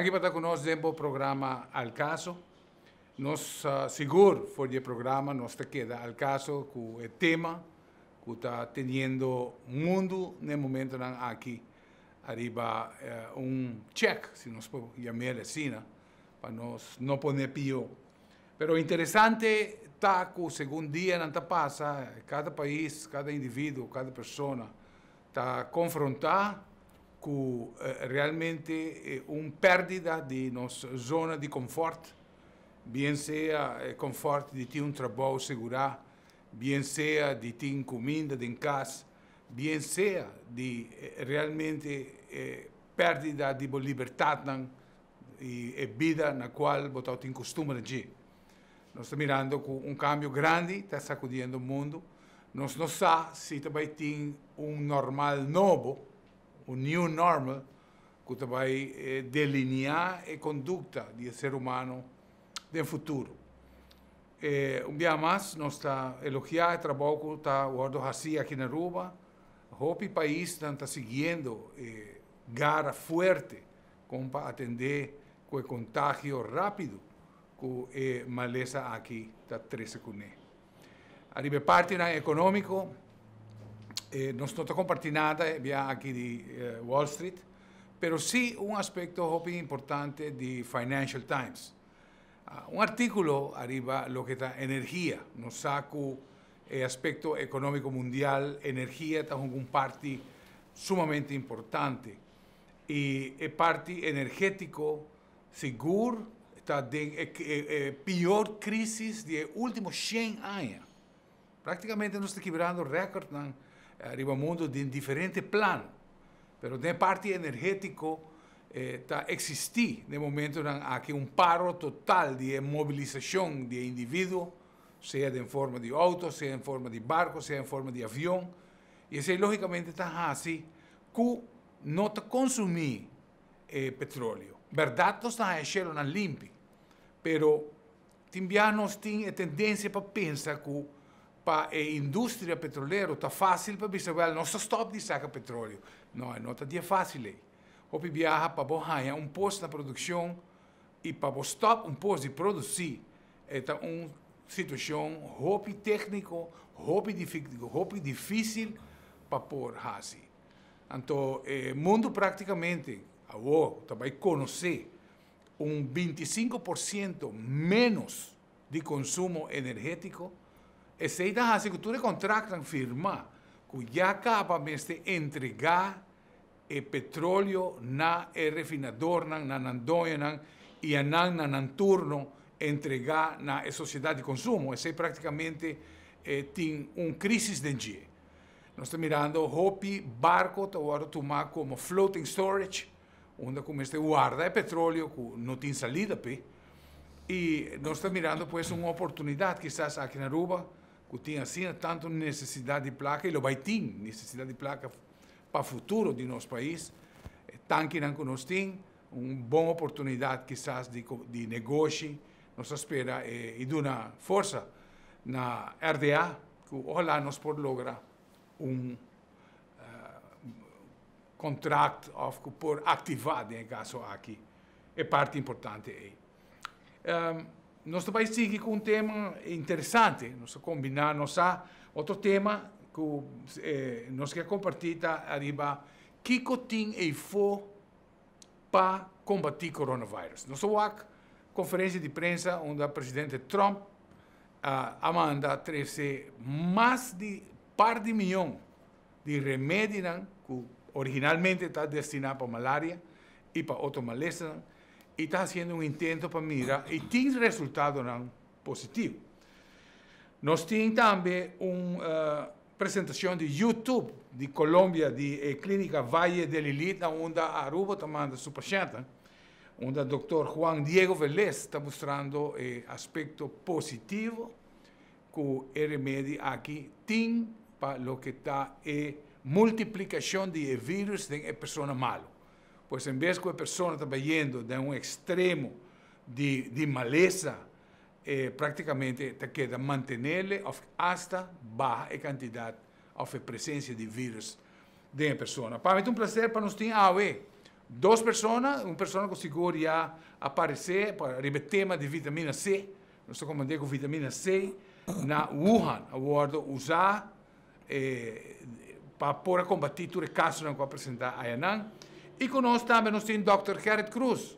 Dank por estar conosco no programa Al Caso. Nós seguro for o programa, nós te queda Al Caso com o tema que está tendo mundo no momento aqui. Arriba check, se nós podemos chamar assim, para nós não poner pior. Pero interessante está que, segundo dia, não passa, cada país, cada indivíduo, cada pessoa está confrontado com realmente perda de nossa zona de conforto, bem seja conforto de ter trabalho seguro, bem seja de ter comida em casa, bem seja de realmente perda de liberdade e vida na qual você tem costume de. Nós estamos mirando com cambio grande, está sacudindo o mundo. Nós não sabemos se também tem normal novo, new normal, que vai delinear a conduta do ser humano no futuro. Um dia mais, nós estamos elogiando o trabalho que está fazendo aqui na Aruba. O país está seguindo garra forte para atender com o contágio rápido que a maleza aqui está trece com ele. A parte econômica, não estou compartilhando nada aqui de Wall Street, mas sim aspecto importante de Financial Times. Artículo arriba lo que está energia, nos saco el aspecto económico mundial, energia está una parte sumamente importante y el parte energético seguro está en peor crisis de últimos 100 años. Prácticamente nos está quebrando récord arriba mundo de diferentes planos, pero de parte energético está existir no momento aqui paro total de movilização de indivíduos, seja em forma de auto, seja em forma de barco, seja em forma de avião, e isso logicamente está assim que não está consumir petróleo. Verdade, nós estamos enchendo na limpa, pero também nós temos a tendência para pensar que para a indústria petroleira está fácil para dizer, well, nós stop de sacar petróleo. Não está fácil. Hopi viaja para ganhar posto na produção e para stop posto de produzir. É uma situação hopi técnico, hopi difícil para pôr assim. Então, o mundo praticamente vai conhecer 25% menos de consumo energético. E se está assim que tu contrato firma que já acaba de entregar o petróleo na refinador, na nandoia, e na turno entregar na sociedade de consumo. Esse praticamente tem uma crise de energia. Nós estamos mirando o barco, agora tomar como floating storage, onde começa a guardar petróleo que não tem salida. E nós estamos mirando pues, uma oportunidade, quizás aqui na Aruba, que tem assim tanto necessidade de placa, e vai ter necessidade de placa para o futuro de nosso país. Tanque que nós temos, uma boa oportunidade, quizás, de negócio. Nós esperamos e de uma força na RDA, que ojalá nós podemos lograr contrato por ativar, em caso aqui. É parte importante aí. Nosso país sigue com tema interessante. Nós combinar, outro tema que nós queremos compartilhar arriba, que tem e for para combater coronavírus. Nós temos conferência de prensa onde o presidente Trump manda 13 mais de par de milhão de remédios que originalmente está destinado para malária e para outras malezas, e está fazendo intento para mirar e tem resultado positivo. Nós temos também apresentação de YouTube de Colômbia, de Clínica Valle del Elite, onde a Aruba está mandando sua paciente, onde o Dr. Juan Diego Velez está mostrando aspecto positivo que o remédio aqui tem para o que está multiplicação de vírus em pessoa malo. Pois em vez que a pessoa está indo de extremo de maleza, praticamente te queda mantenerle hasta baixa quantidade de presença de vírus de pessoa. Para mim é prazer para nós ter 2 personas, una persona con seguro ya aparece para el tema de vitamina C, nuestro comandante con vitamina C, na Wuhan, a bordo usar para poder combatir todo el caso que va a presentar a Yanang. Y con nosotros también nos tiene Dr. Gerrit Cruz,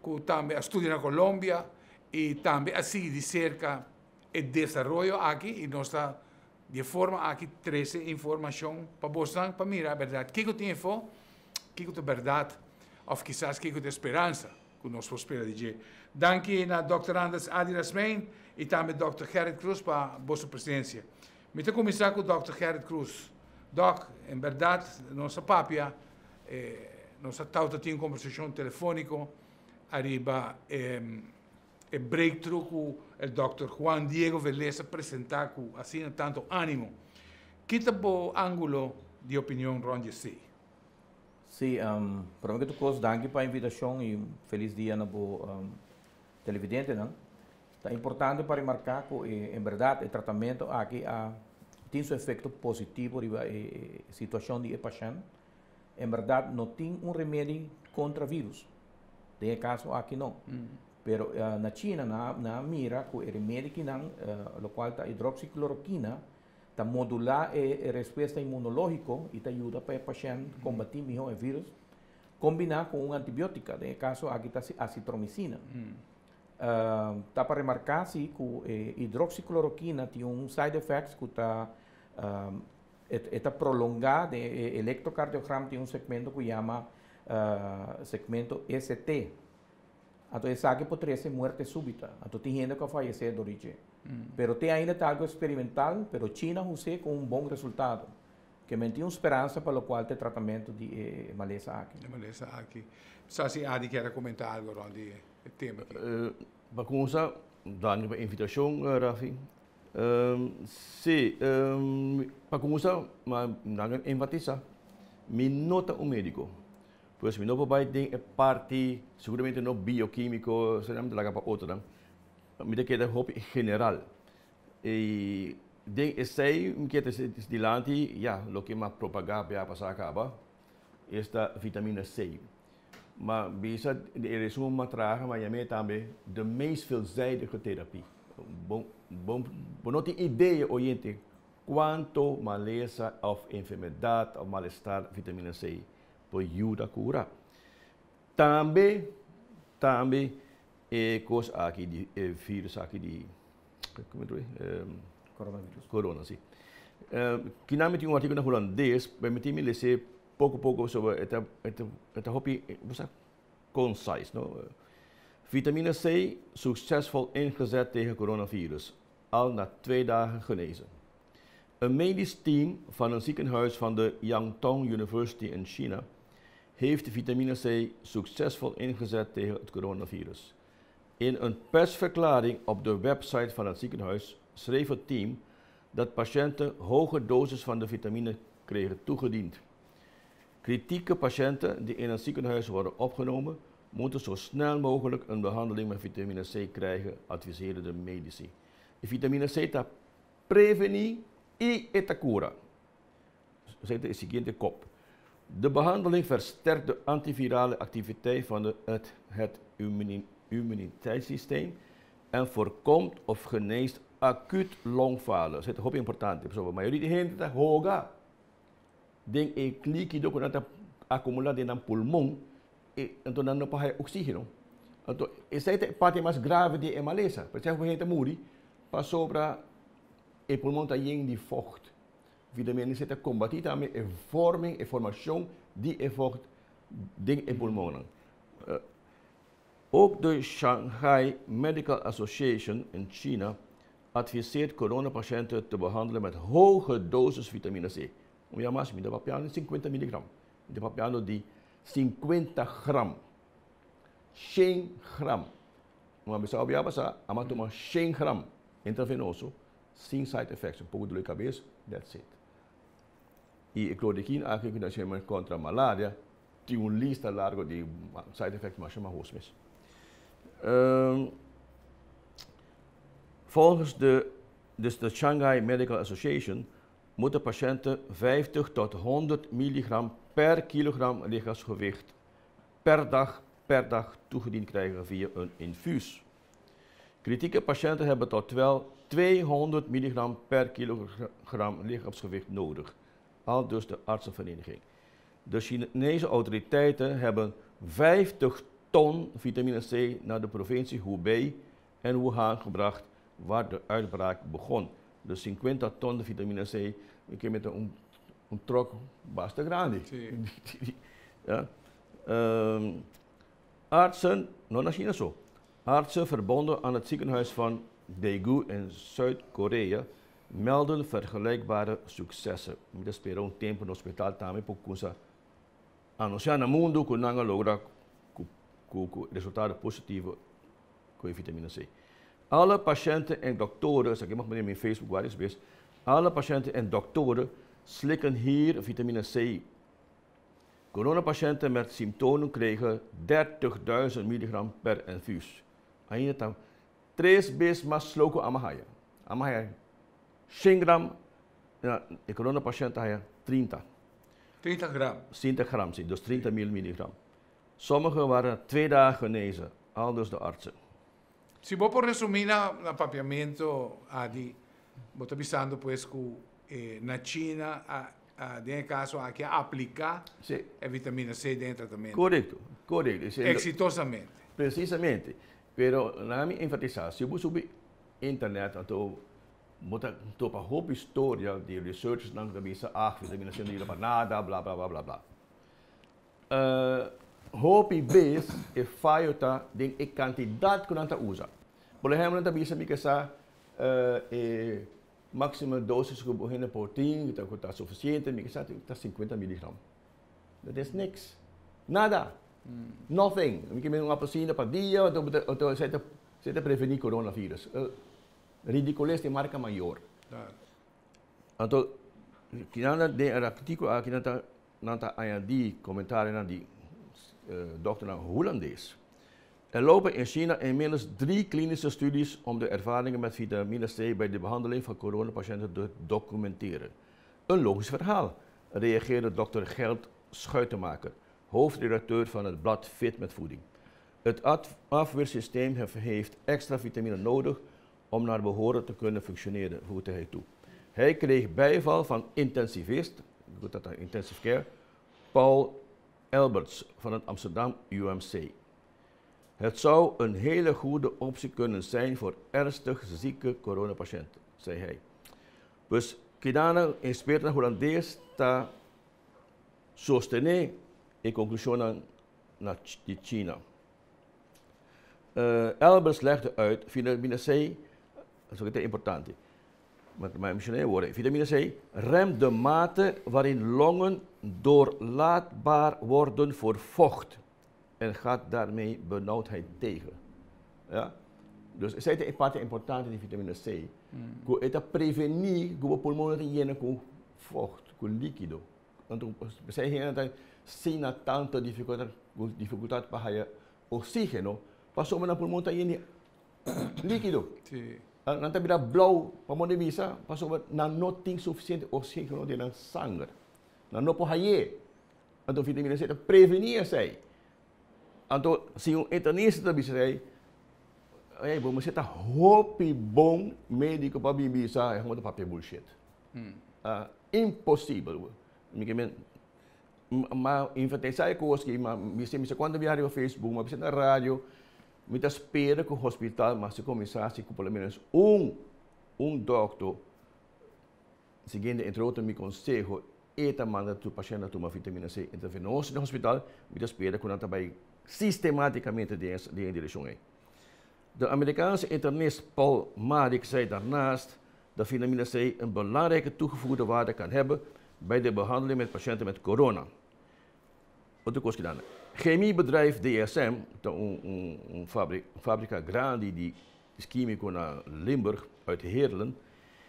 que también estudia en Colombia y también así de cerca el desarrollo aquí y nos está de forma aquí 13 información para vos, para mirar, ¿verdad? ¿Qué tiene fue? ¿Qué es verdad? O quizás qué es esperanza que nos espera de Dank a Dr. Anders Adirasmein y también Dr. Gerrit Cruz para vuestra presencia. Me tengo que comenzar con Dr. Gerrit Cruz. Doc, en verdad, nuestra papia, nos ha tenido una conversación telefónica arriba el breakthrough con el Dr. Juan Diego Veleza presentar con así tanto ánimo. ¿Qué tipo de ángulo de opinión, Ron, sí? Sí, primeiro que tudo, danke para a invitação e feliz dia na televidente, não? É importante para remarcar que, em verdade, o tratamento aqui tem seu efeito positivo na situação do paciente. Em verdade, não tem remédio contra o vírus. Tem caso aqui não. Pero na China, na mira, que o remédio que não, o qual é hidroxicloroquina, para modular a resposta imunológica e te ajuda para o paciente combater melhor o vírus, combinar com antibiótico, no caso aqui está a acitromicina. Está para remarcar que a hidroxicloroquina tem side effects que está prolongado, o eletrocardiograma tem segmento que chama segmento ST. Então, essa aqui pode ser morte súbita. Então, tem gente que vai falecer de origem. Pero tem ainda algo experimental, pero China usa com bom resultado. Que mantém esperança para o qual tem tratamento de maleza aqui. De maleza aqui. Se Adi quer comentar algo sobre o tema aqui. Para começar, danke pela invitação, Rafi. Sim, para começar, danke enfatizar, me nota médico. Pois me não vai ter parte, seguramente não bioquímico, será muito legal para outra. Me tem que dar hope general. E sei que destilante, já, o que mais propagar para passar acaba, esta vitamina C. Maar bisa er is een matraga, maar je meet também de meest veelzijdige therapie. Não tem ideia, oyente, quanto maleza of enfermedade of malestar vitamina C pode ajudar a curar. Também coisa aqui de vírus aqui de como é Coronavírus. Corona, sim. Que não me tinha artigo na holandês, permitir-me ler pouco sobre esta hobby, concise, não? Vitamine C succesvol ingezet tegen coronavirus, al na 2 dagen genezen. Een medisch team van een ziekenhuis van de Yangtong University in China heeft vitamine C succesvol ingezet tegen het coronavirus. In een persverklaring op de website van het ziekenhuis schreef het team dat patiënten hoge doses van de vitamine kregen toegediend. Kritieke patiënten die in een ziekenhuis worden opgenomen, moeten zo snel mogelijk een behandeling met vitamine C krijgen, adviseren de medici. De vitamine C está prevenir y está cura. Zet de seguinte kop. De behandeling versterkt de antivirale activiteit van het immuniteitssysteem en voorkomt of geneest acuut longfalen. Dat is heel important. A maioria de gente está hoga. Den e líquido que está acumulado no pulmão, então não pode oxígeno. Então, essa é a parte mais grave de maleza. Por exemplo, a gente morre, passou para o pulmão está cheio de vocht. Vitamine C está combatir também a formação de vocht no pulmão. Ook de Shanghai Medical Association in China adviseert coronapatiënten te behandelen met hoge doses vitamine C. Ja, mas me dá papiano 50 mg. Me dá papiano de 50 gram. 100 gram. Uma pessoa vai passar, a tomar 100 gram intravenoso, sem side effects, pouco dor de cabeça, that's it. E a cloroquina, aqui que nós chamamos contra a malária, tem uma lista larga de side effects, mas chama mesmo. Volgens de Shanghai Medical Association moeten patiënten 50 tot 100 milligram per kilogram lichaamsgewicht per dag toegediend krijgen via een infuus. Kritieke patiënten hebben tot wel 200 milligram per kilogram lichaamsgewicht nodig, aldus de artsenvereniging. De Chinese autoriteiten hebben 50 ton vitamine C naar de provincie Hubei en Wuhan gebracht, waar de uitbraak begon. Dus 50 ton de vitamine C, ik heb met een trok basta grande. Ja. Artsen, nog naar China zo. Artsen verbonden aan het ziekenhuis van Daegu in Zuid-Korea melden vergelijkbare successen. We spelen een tempo in het hospitaal tamelijk pokusa. Anunciar na mundo que não logra resultados positivos com vitamina C. Alle patiënten en doktoren, zeg ik mag meneer mijn Facebook waar is best, alle patiënten en doktoren slikken hier vitamine C. Coronapatiënten met symptomen kregen 30.000 milligram per infuus. Ainda tam 3 vezes mais sloco amahaya. Amahaya 100 gram, de coronapatiënten haya 30. 30 gram. 20 gram, sim, dus 30 milligram. Sommigen waren 2 dagen genezen, aldus de artsen. Se vou por resumir na papiamento, Adi, vou estar pensando pues que na China, nesse caso, aqui aplicar a vitamina C dentro do tratamento. Correto, correto. Exitosamente. Precisamente. Pero na minha enfatizar, se você subir internet, então moet topa hoop historia de researchers dan gebisa vitamine C não para nada, blá blá blá blá blá. Hoop base e falta de a quantidade que nós usa. Por exemplo, nós bisa que essa máxima dosis que beginnen proteína que está suficiente, que está 50 miligram. Dat is niks. Nada. Nothing. Que uma apelsina para dia, ou você prevenir coronavírus. Ridiculez de marca maior. Então, que nada de artigo aqui nata ayandi comentário na de dokter holandês. Lopen in China inmiddels 3 klinische studies om de ervaringen met vitamine C bij de behandeling van coronapatiënten te documenteren. Een logisch verhaal, reageerde dokter Gert Schuitenmaker, hoofdredacteur van het blad Fit met Voeding. Het afweersysteem heeft extra vitamine nodig om naar behoren te kunnen functioneren, voegde hij toe. Hij kreeg bijval van intensivist, intensive care, Paul Elberts van het Amsterdam UMC. Het zou een hele goede optie kunnen zijn voor ernstig zieke coronapatiënten, zei hij. Dus Kidana inspireert naar Hollandees ta sostener e conclusiona naar China. Elberts legde uit, vitamine C, dat is ook important, maar missionair worden. Vitamine C remt de mate waarin longen doorlaatbaar worden voor vocht en gaat daarmee benauwdheid tegen. Ja? Dus het is een parte importante die vitamine C. Het prevenir que pulmão não llena com vocht, com líquido. Então, você ainda sem tanta dificuldade para oxígeno, passou na pulmão tá llena líquido. Nanti bila blauw, pamoja bisa, passou na não tem suficiente oxígeno de sangue. Na não pode então vitamine C prevenir sei. Então, se internista bisa sei, vamos ser hopi bom médico para bisa, é uma papel bullshit. Impossível. Mas enfatizar coisas que me quando viajar no Facebook, mas na rádio, me espera que o hospital mas se começasse com pelo menos doctor seguindo entre outros meu conselho e manda tu paciente a tomar vitamina C intravenosa no hospital, me espera que não trabalhe sistematicamente dessa direção aí. De Amerikaanse internist Paul Marik zei daarnaast dat vitamine C een belangrijke toegevoegde waarde kan hebben bij de behandeling met patiënten met corona. Wat de kost gedaan? Chemiebedrijf DSM, een fabrica grande die is chemico naar Limburg uit Heerlen,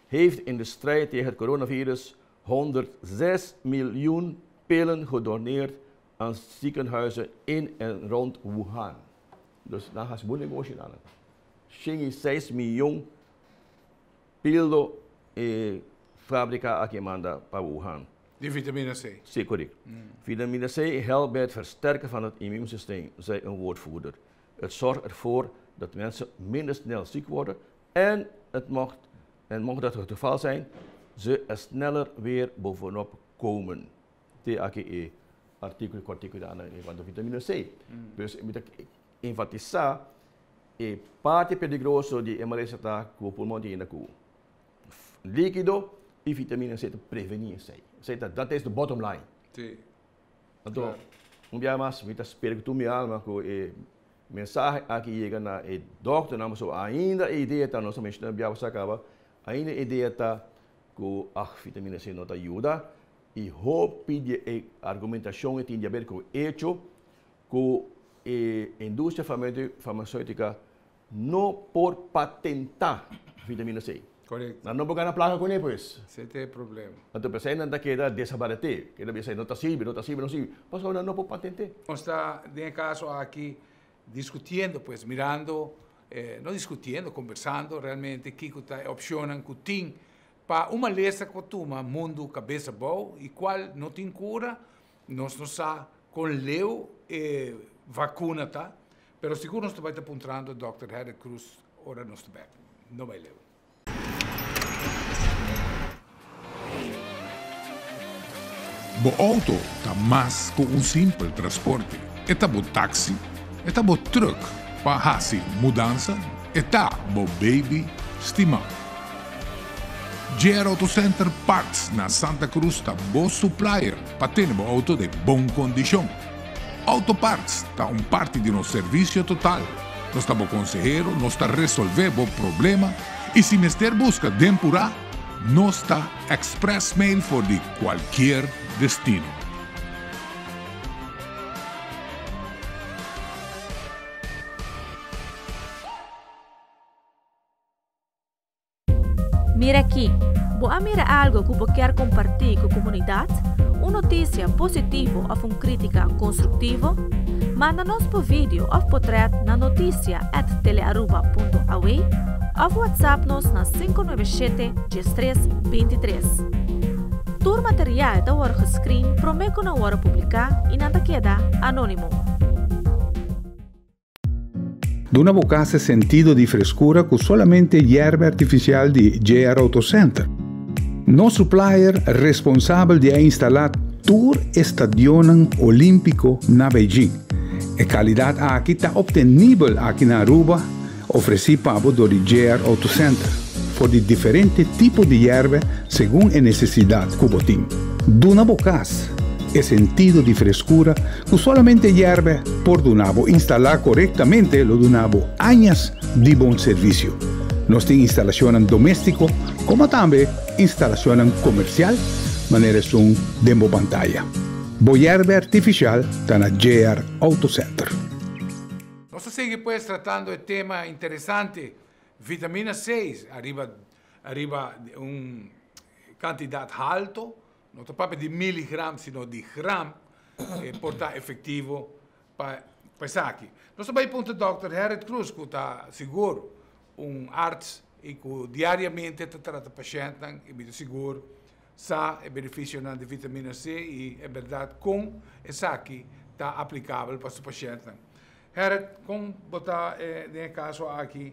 heeft in de strijd tegen het coronavirus 106 miljoen pillen gedoneerd aan ziekenhuizen in en rond Wuhan. Dus dan gaat het moeilijk worden. 6 miljoen pillen fabrica aqui manda para Wuhan. Die vitamine C. C, correct. Vitamine C helpt bij het versterken van het immuunsysteem, zei een woordvoerder. Het zorgt ervoor dat mensen minder snel ziek worden en mocht dat het geval zijn, ze er sneller weer bovenop komen. TAKE, artikel van de vitamine C. Dus met enfatizar parte peligroso de emagrecer com o pulmão de inacu. Líquido e vitamina C te prevenir dat is de bottom line. Sí. Então, dia mais, me espero que tu me alma com mensagem aqui chega na doctor, não so ainda a ideia tá nossa mexendo bia você acaba, ainda a ideia tá com a vitamina C não te ajuda e hope de argumentação e tem a ver com hecho com a indústria farmacêutica não por patentar vitamina C. Correcto. Não vou ganhar placa com ele, pois. Ese es el problema. Então, pensei não queda desabarecer, queda pensar não está sirve, não sirve, mas agora não pode patentar. Está, en caso, aquí discutiendo, pues mirando, no discutiendo, conversando realmente, que opcionan que tem para uma lista que toma mundo cabeça boa e qual não tem cura, nós não sa com leu vacuna, tá? Pero seguro nós vai estar apontando Dr. Herod Cruz, ora nós não vai leu. Bo auto tá mais que simples transporte. Eta bo táxi, eta bo truck, para fazer mudança, eta bo baby estima. JR Auto Center Parts na Santa Cruz tá bo supplier para ter bo auto de boa condição. Auto Parts tá parte de nosso serviço total. Nós tá bo consejero, nós tá resolver bo problema e se mister busca dempurar, nós tá express mail for de qualquer destino. Mira aqui, boa mira algo que você quer compartilhar com a comunidade? Uma notícia positiva ou uma crítica construtiva? Manda-nos por vídeo ou portrait na noticia@telearuba.aw ou WhatsApp-nos na 597-1323. Todo material da hora gescreen promete na hora publicar e nada queda anônimo. Duna bocase sentido di frescura con solamente hierba artificial di JR Auto Center. No supplier responsabile di installare tour stadion olimpico na Beijing. E qualità aqui está obtenível aqui na Aruba, oferecida por JR Auto Center, por de diferentes tipos de hierba según a necessidade que você tem. Duna bocase e sentido de frescura que solamente hierve por Dunabo instalar correctamente lo Dunabo años de buen servicio. Nos tiene instalación doméstico como también instalación comercial, manera son demo pantalla. Bo hierve artificial está na JR Auto Center. Nós seguimos pues tratando el tema interesante, vitamina 6, arriba cantidad alto, não está para de miligramos, sino de gram, porta efetivo para isso aqui. Nós também ponto Dr. Herod Cruz, que está seguro, arts e que diariamente trata paciente e muito seguro, sa e benefício de vitamina C e é verdade com isso aqui está aplicável para o paciente. Herod, como botar nesse caso aqui,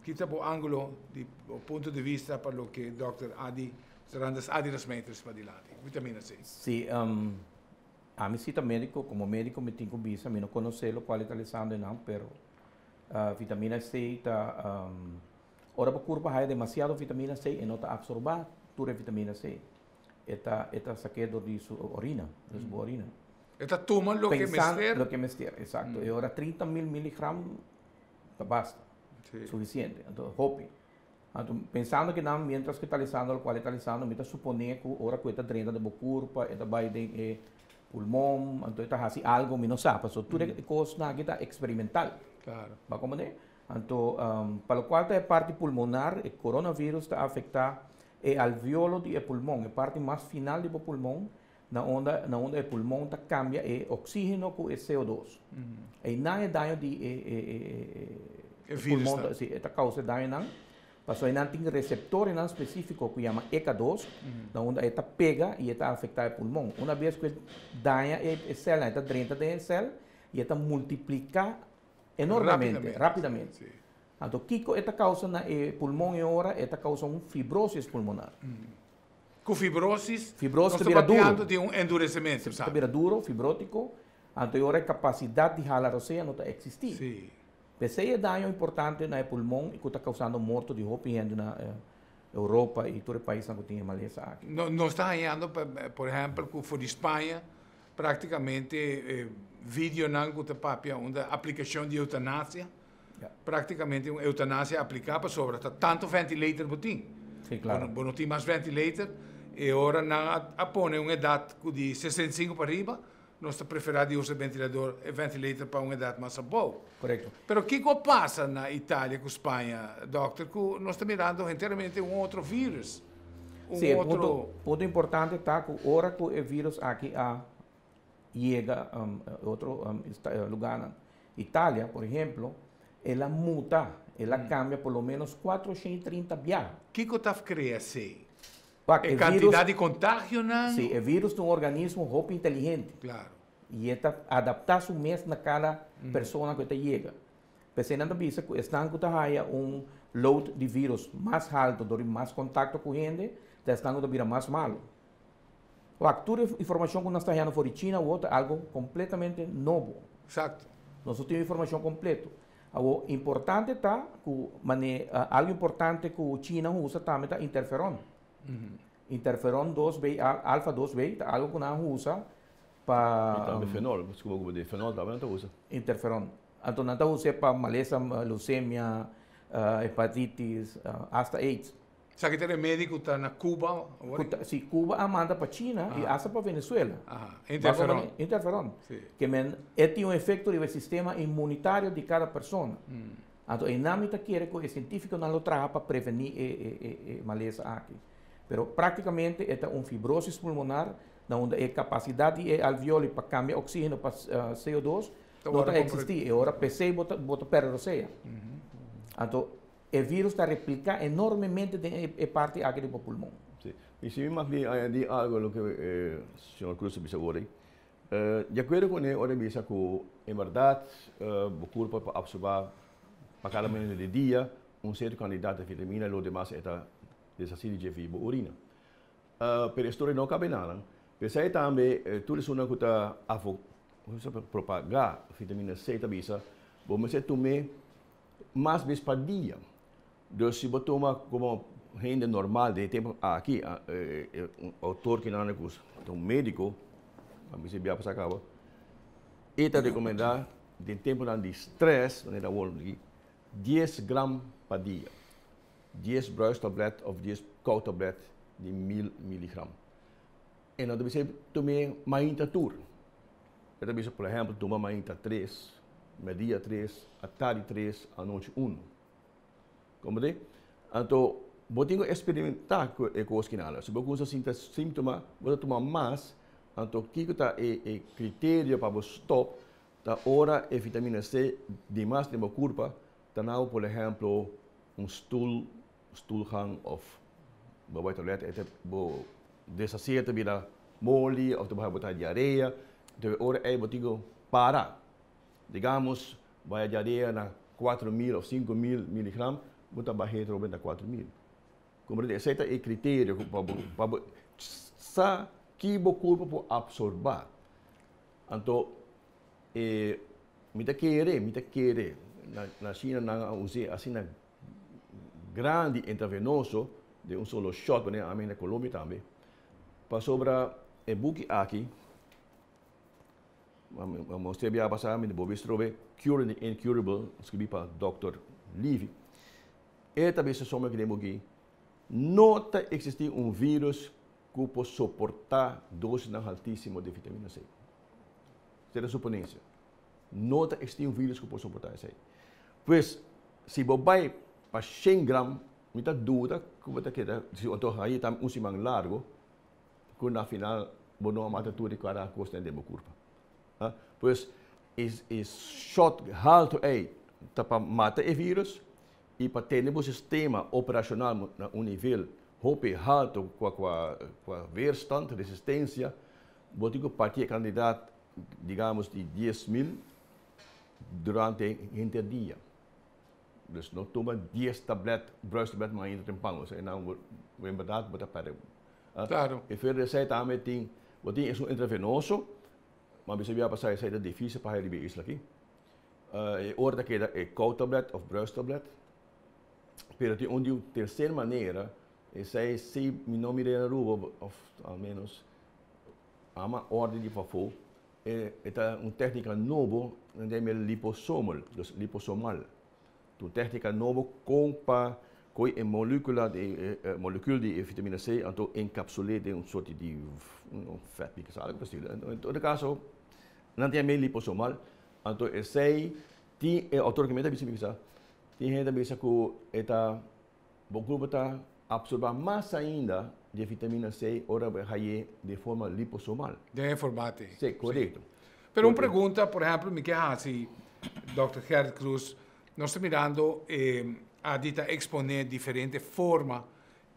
quita o ângulo do ponto de vista para o que Dr. Adi serão as metros para dilate, vitamina C. Sim, a mim cita médico, como médico me tenho visa, me não conheço qual é a lição não, pero vitamina C está, ora para curva há demasiado vitamina C e não está absorber toda a vitamina C. Está saqueado de sua orina, de sua orina. Está tomando lo que mester. Lo que mester, exacto. E ora 30.000 miligramos basta, suficiente. Então, hope. Pensando que não, mientras que está alisando, o qual está alisando, me está supondo que ora que está drenando de boca, está vai de pulmão, então está assim algo, me não sabe. So, tudo é coisa que está experimental. Claro. Vai como é? Então, para o qual é parte pulmonar, o coronavírus está afetando o alveolo do pulmão, a parte mais final do pulmão, na onda o pulmão está cambia o oxígeno com o CO2. E não é dano de pulmão, está causa dano não. Pasó en un receptor en específico que llama ECA2, donde esta pega y esta afecta el pulmón. Una vez que daña el célula, esta drena de célula y esta multiplica enormemente, rápidamente. Sí. Entonces, Kiko, esta causa el pulmón y ahora esta causa una fibrosis pulmonar. Com fibrosis, Fibrosis nós vira estamos duro. falando de um endurecimento, Se sabe? vira duro, fibrótico, entonces ahora a capacidade de jalar o sea no está existir. Sim. Esse é dano importante no pulmão e que está causando morte de roupa na Europa e todo o país que tem maleza aqui. Nós estamos ganhando, por exemplo, com a Espanha, praticamente vídeo não com uma aplicação de eutanásia, praticamente uma eutanásia aplicada sobre tanto ventilator botim. Sim, claro. Não tem mais ventilator e agora não põe uma idade de 65 para arriba, nós preferimos usar ventilator para uma idade mais boa. Correto. Pero o que passa na Itália com Espanha, doctor, que nós estamos mirando inteiramente outro vírus? Sim, ponto importante está que agora que o vírus aqui chega a outro lugar, na Itália, por exemplo, ela muda, ela cambia por lo menos 430 viagens. O que está criando assim? A Quantidade de contágio, não? Sim, o vírus de um organismo roupa inteligente. Claro. E está adaptar-se mesmo na cada pessoa que chega. Pensando nisso, estão que há load de vírus mais alto, mais contato com gente, estão que vira mais malo. A toda informação que nós estamos tendo fora de China, é algo completamente novo. Exato. Nós temos informação completa. O importante está que algo importante que a China usa também é interferon. Interferon 2B, alfa 2B, algo que não usa para... também fenol, desculpa, de fenol também não usa. Interferon. Então, não usa para maleza, leucemia, hepatitis, hasta AIDS. Sabe que tem médico está na Cuba? Se Cuba manda para China e hasta para Venezuela. Interferon. Interferon. Sí. Que tem um efeito no sistema imunitário de cada pessoa. Então, a NAMITA quer que o científico não lo traga para prevenir a maleza aqui. Pero praticamente é uma fibrose pulmonar, onde a capacidade de alveoli para cambiar oxígeno para CO2 não está existir. E agora PC bota perder o seja. Então, o vírus está replicando enormemente de parte aqui do pulmão. Sim. E se me de algo no que o senhor Cruz disse agora, de acordo com ele, ora bisa que em verdade o corpo para absorver para cada minuto de dia certo quantidade de vitamina e o demais é desacide de fibra urina. Pero a história não cabe nada. Pensei também, tudo isso não está a propagar vitamina C bisa, vamos tomar mais vezes para dia. Então, se você toma como gente normal de tempo aqui, autor que não é um médico, a mim se para acaba, ele recomenda de tempo de estresse, onde está 10 gramas por dia. 10 bruistablet of 10 koudtablet de 1000 miligram. En dan deve ser tomar mainta tour. Dat deve ser, por exemplo, tomar mainta 3, media 3, à tarde 3, à noite 1. Compreende? Então, você tem que experimentar com a coisa que nada. Se você sente sintomas, você tomar mais. Então, o que está o critério para você stop? Da hora a vitamina C demais de meu corpo, tá por exemplo, stoelgang of bij toilet het desaceerte bila moli of de diarreia de ora é botigo para digamos vai diarreia na 4.000 ou 5.000 miligram bota baixar robin na 4.000 como esse é o critério para sa que o corpo pode absorver então me querer na China não usa assim na grande intravenoso de solo shot, né? A minha Colômbia também. Para sobre o book aqui, mostrei bem a passar, mas vou escrever Cure the Incurable, escrevi para Dr. Levy. E também se soma que temos aqui, não existe vírus que pode suportar doses altíssimas de vitamina C. Essa é a suponência. Não existe vírus que pode suportar isso. Pois, se você vai para 100 gramas, muita dúvida, como está querendo, se o outro aí está simang largo, quando na final, você não mata tudo de cada coisa dentro do corpo. Pois, é shot alto aí, tá para matar o vírus, e para ter um sistema operacional na um nível alto com a weerstand, resistência, botigo partir candidato, digamos, de 10.000 durante o dia. Dus não toma 10 tabletes, bruistabletes, mas ainda tem pão. Não, em verdade, bota para. Claro. E verder zij daarmee ting, wat ding is intravenoso, maar bisa biar pasal saya ada difícil para ele isso aqui. Ora que é cold tablet of bruistablet. Pero de onde terceira maneira, essa se me não me na rua, of ao menos uma ordem de favor, é técnica nova, onde é liposomal, dus liposomal. Uma técnica nova com a molécula de vitamina C, então encapsulada em sorte de fat, que sabe o que é. Em todo caso, não tem meio liposomal, então esse tem autoricamente bisa tem gente bisa que eta o grupo está absorver mais ainda de vitamina C ora de forma liposomal. De formato. Sim, correto. Pero uma pergunta, por exemplo, me quer assim, Dr. Gerrit Cruz, nós estamos mirando a dita exponer diferente forma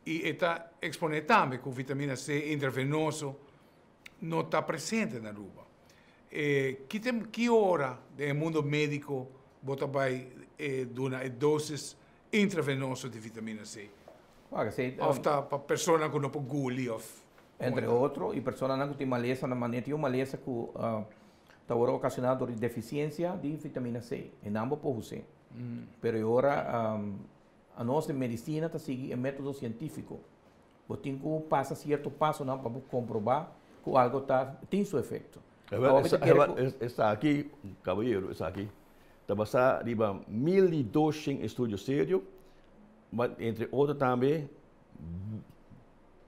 e está exponer também com vitamina C intravenoso não está presente na rua. Que hora do mundo médico você vai dar doses intravenosas de vitamina C? Para pessoas que não podem guli. Entre outros, e pessoas que têm maleza na maneira, tem uma maleza que está ocasionada por deficiência de vitamina C. E não pode ser. Pero agora a nossa medicina está seguindo um método científico. Você tem que passar certo passo para comprovar que algo tem seu efeito. Está aqui, caballero, está aqui. Está basado em 1.200 estudos sérios, mas entre outros também,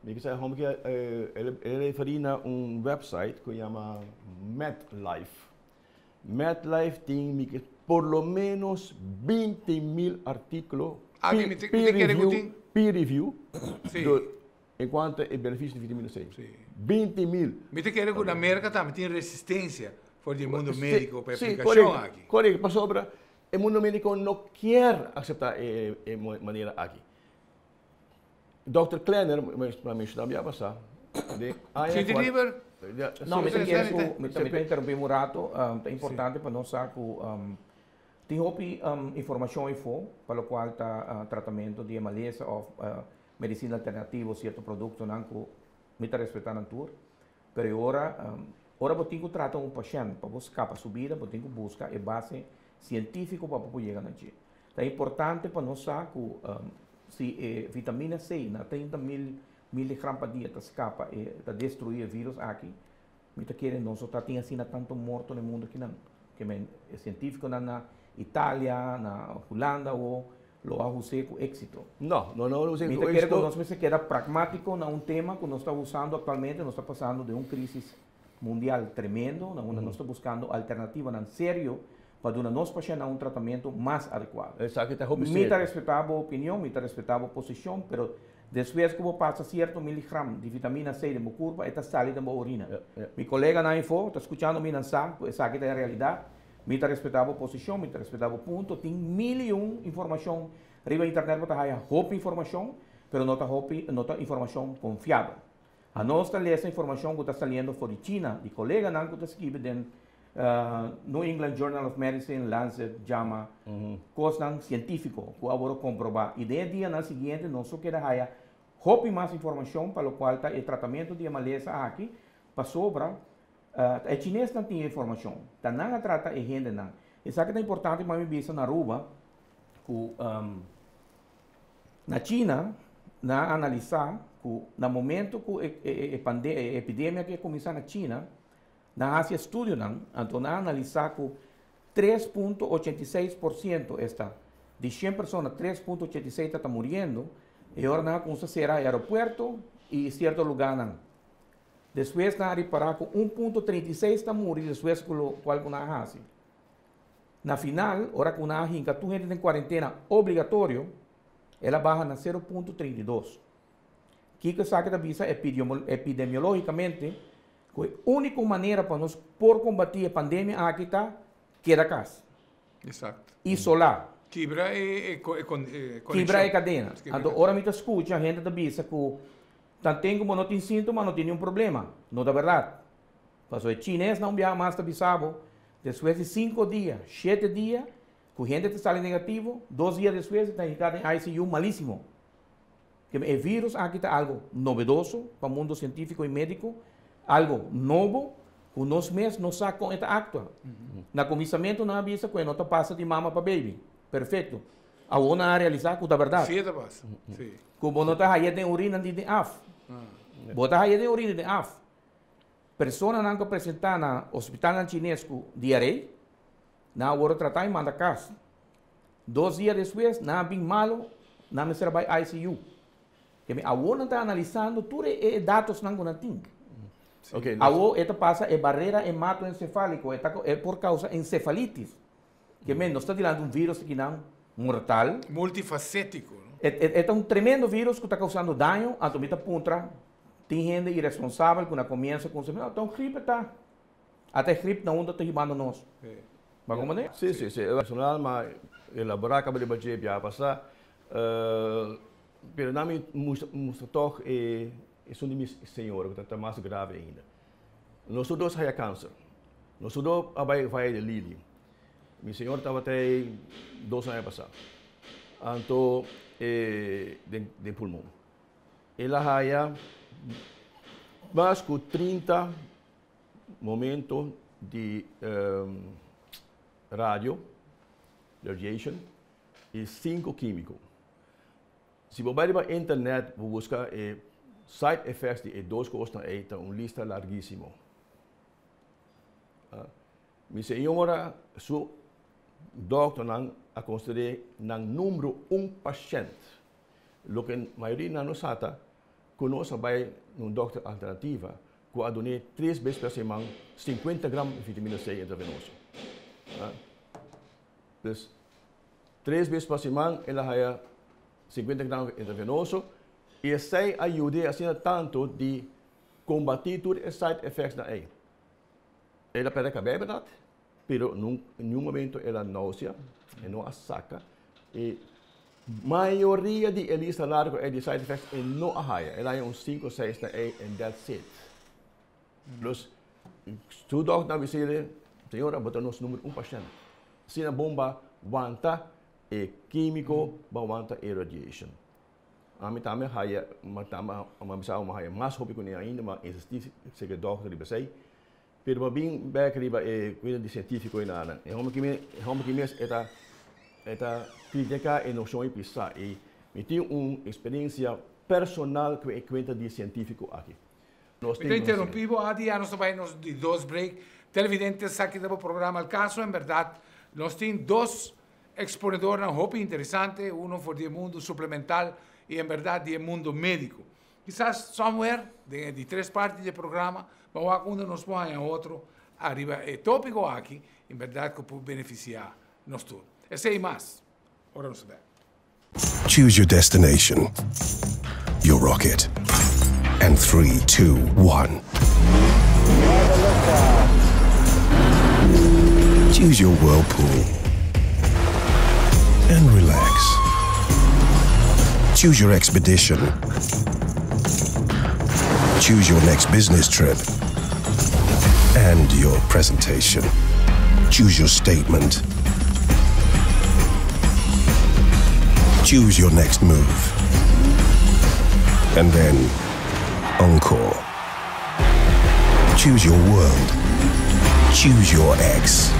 ele refere a website que se chama MedLife. MedLife tem por lo menos 20.000 artículos peer review enquanto é benefício de vitamina C. 20.000. Me te quero que na América também tem resistência por o mundo médico para aplicação aqui. Correto, para sobra, o mundo médico não quer aceitar a maneira aqui. Dr. Klenner, para mim, está bem a passar. Sim, de livre? Não, me também interromper um rato. É importante para nós saber que tem informação e para o qual está tratamento de maleza ou medicina alternativa, certo produto que me está respeitando a tour. Mas agora você tem que tratar paciente para buscar para subida, você tem que buscar a base científica para poder chegar aqui. É importante para nós saber que se vitamina C na 30.000 miligramas por dia escapa e destruir o vírus aqui, me está querendo nós está tem assim tanto morto no mundo que não, que é científico na Itália, na Holanda ou lo ha usado com êxito. Não usei com êxito. Nós se queda pragmático na tema que nós estamos usando atualmente, nós estamos passando de uma crise mundial tremendo, onde nós estamos buscando alternativa em sério para dar a nós pacientes um tratamento mais adequado. Me está respeitando a opinião, me está respeitando a posição, mas depois que você passa certo miligrama de vitamina C de minha curva, está saindo da minha urina. Meu colega na info está escutando minha mensagem, essa aqui é a realidade. Me está respeitando a posição, me está respeitando o ponto. Tem 1.000 informação. Arriba na internet você tem roupa informação, mas não está informação confiável. A nós está lendo essa informação que está saindo fora de China, de colega não que está escrevendo New England Journal of Medicine, Lancet, JAMA, coisa científico, que agora comprovar. E de dia na seguinte, nós só queremos roupa mais informação para o qual está o tratamento de maleza aqui, para sobra. A chinês não tem informação, tá não trata a gente não. Isso aqui é importante para mim ver na rua, que na China, na analisar que no momento que a epidemia que começar na China, na Ásia estudo não, então na analisar que 3,86% está de 100 pessoas, 3,86 está morrendo, e agora não consegue aeroporto e certo lugar não. Depois, na reparar que 1,36 está morrendo, depois qual que na hace. Na final, hora que na hinca, tu gente em quarentena obrigatório, ela baixa na 0,32. Que sabe da visa epidemiologicamente, que a única maneira para nós por combater a pandemia aqui está queda casa. Exato. Isolar. Quebra e Quebra e cadena. Então, ora me escuta, a gente da bisa que tanto como não tem síntoma, não tem nenhum problema. Não é verdade. Mas o chinês não viaja mais da bisabo. Depois de 5 dias, 7 dias, que a gente está negativo, 2 dias depois está ficado em ICU malíssimo. Que o vírus aqui está algo novedoso para o mundo científico e médico, algo novo, que nós mesmos não sabemos com esta actua. No começamento não avisa que não passa de mama para baby. Perfeito. A ona realizar que é verdade. Sim, está passa. Que não está aí de urina de af. Bota aí de urina de af. Pessoa não que apresentar na hospital chinês com diarreia, não vou tratar e manda casa. 2 dias depois, não bem malo, não me serve para ICU. Que a ona está analisando tudo os dados não tem. Okay, a ona esta passa é barreira hematoencefálico, é por causa encefalitis. Que não está tirando vírus que não mortal. Multifacético. É um tremendo vírus que está causando dano a tomita puntra. Tem gente irresponsável que começa com o então gripe está. Até gripe não está rimando nós. Mas como é? Sim. Personal, mas elaborar acaba de bater já passar. Pero não me mostra toch é um de meus senhores que está mais grave ainda. Nós dois temos câncer. Nós dois vai de Lili. Meu senhor estava até 2 anos passados. Então, de pulmão. Ela tinha mais de 30 momentos de radiation, e 5 químicos. Se você vai para a internet, você busca side effects de 2 coisas, é uma lista larguíssima. Minha senhora, seu doctor não considera número 1 paciente. O que a maioria não sabe, conosco vai num doctor alternativa, que a donar 3 vezes por semana 50 gramas de vitamina C intravenosa. Então, 3 vezes por semana, ela tem 50 gramas intravenoso, e isso ajuda assim tanto de combater todos os side effects da AIDS. Ela pode acabar, verdade? Mas em nenhum momento ela náusea, não a saca. E a maioria de lista larga de side effects não a raia. Ela é 5 ou 6 da AIDS, and that's it. Plus, se o doctor não dizer, senhora, bota nosso número 1 paciente. Se a bomba aguenta químico, aguenta radiation. A mim também raia, mas também uma raia mais rápido que ainda, mas existe se que doctor de você. Pero bem backriba cuida de científico e nada. E como que mesmo esta crítica e noção e pisar e me tem uma experiência personal que conta de científico aqui. Então interrompimos há dias nós também nos de 2 break. Televidentes aqui do programa Al Caso, em verdade, nós temos 2 exponedores muito interessantes, um for do mundo suplementar e em verdade do mundo médico. Quizás somewhere de 3 partes do programa, mas quando nos põe a outro, arriba é tópico aqui, em verdade que pode beneficiar nós todos. Esse e mais. Ora não saber. Choose your destination, your rocket, and 3, 2, 1. Choose your whirlpool and relax. Choose your expedition. Choose your next business trip and your presentation. Choose your statement. Choose your next move. And then, encore. Choose your world. Choose your ex.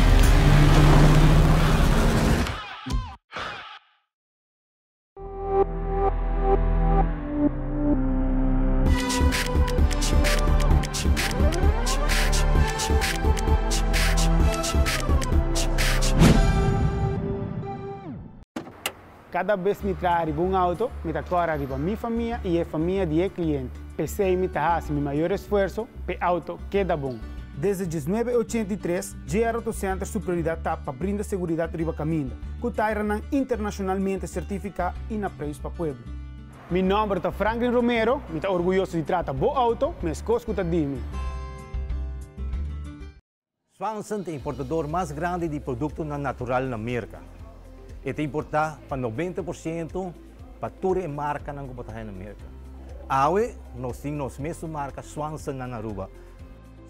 Cada vez que me trago um auto, me decora arriba minha família e a família de cliente. Pensei me faz meu maior esforço para o auto queda bom. Desde 1983, GR Auto Center sua prioridade está para brindar segurança arriba caminho, que está internacionalmente certificado e na preço para o povo. Meu nome é Franklin Romero, me está orgulhoso de tratar bom auto, mas coisa que está dimi. Swanson é o importador mais grande de produtos natural na América. Ito importa pa 90% pature marca ng kumatahan ng Amerika. Awe, nos mesmo marca Swanson na Aruba.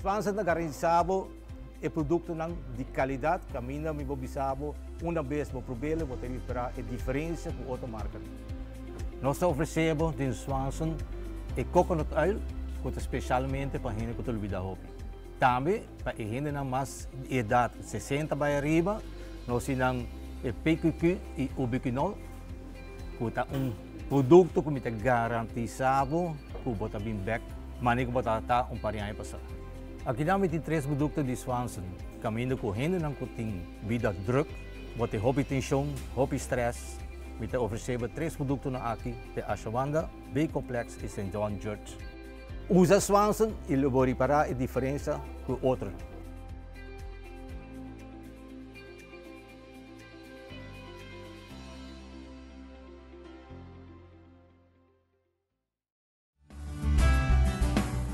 Swanson na garantisabo e produkto ng de qualidade, camina mi bobisabo, uma vez mo probele, mo ter para a diferença com outra marca. Nós oferecemos de Swanson e coconut oil, que especialmente para gente que olvida hopi. Também para gente na mais idade 60 para arriba, nós temos PQQ e ubiquinol, que é produto que me garantizado que bota bem back, mas que bota parinha passar. Aqui nós temos 3 produtos de Swanson, caminho correndo não tem vida druk, bota hobby tensão, hobby stress, me oferecemos 3 produtos aqui de Ashwanda, B-Complex e St. John Church. Usa Swanson e ele vai reparar a diferença com outro.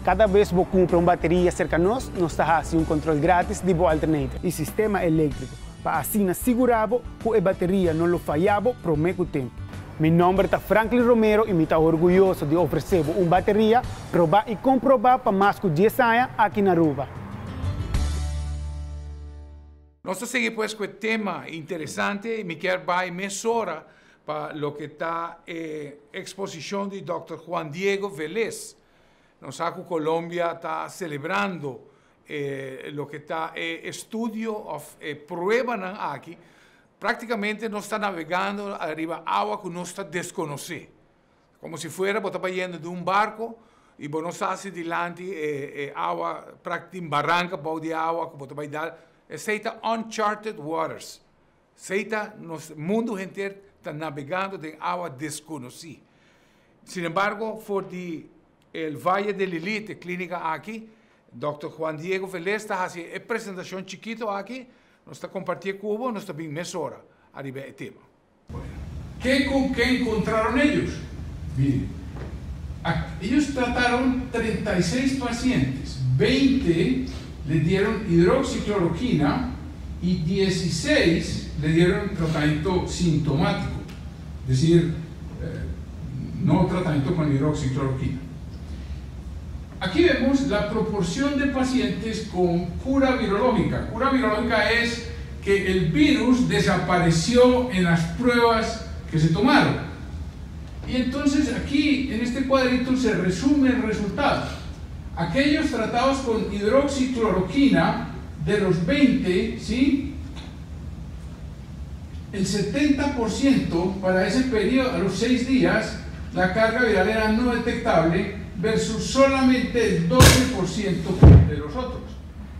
Cada vez que você compra uma bateria cerca de nós está fazendo controle grátis de boa alternativa e sistema elétrico, para assim assegurar que a bateria não falhava por muito tempo. Meu nome é Franklin Romero e me estou orgulhoso de oferecer uma bateria, provar e comprovar para mais de 10 anos aqui na Aruba. Nós seguimos pues com o tema interessante e me quero dar mais hora para o que está exposição de Dr. Juan Diego Vélez. Nós sabemos que Colômbia está celebrando o que está estudo, prueba aqui. Praticamente nós está navegando arriba água que nós está desconhecer. Como se fuera, você está indo de um barco e você está hacia adiante água, prácticamente barranca, pau de água que você vai dar. Seita uncharted waters. Seita, o mundo inteiro está navegando em água desconhecida. Sin embargo, for el Valle de Lilith, clínica aquí, Dr. Juan Diego Vélez está haciendo una presentación chiquito aquí, nos está compartiendo cubo, nos está bien media hora arriba del tema. ¿Qué encontraron ellos? Miren, ellos trataron 36 pacientes, 20 le dieron hidroxicloroquina y 16 le dieron tratamiento sintomático, es decir, no tratamiento con hidroxicloroquina. Aquí vemos la proporción de pacientes con cura virológica. Cura virológica es que el virus desapareció en las pruebas que se tomaron. Y entonces aquí en este cuadrito se resume el resultado. Aquellos tratados con hidroxicloroquina, de los 20, ¿sí? El 70% para ese periodo, a los 6 días, la carga viral era no detectable, versus solamente el 12% de los otros.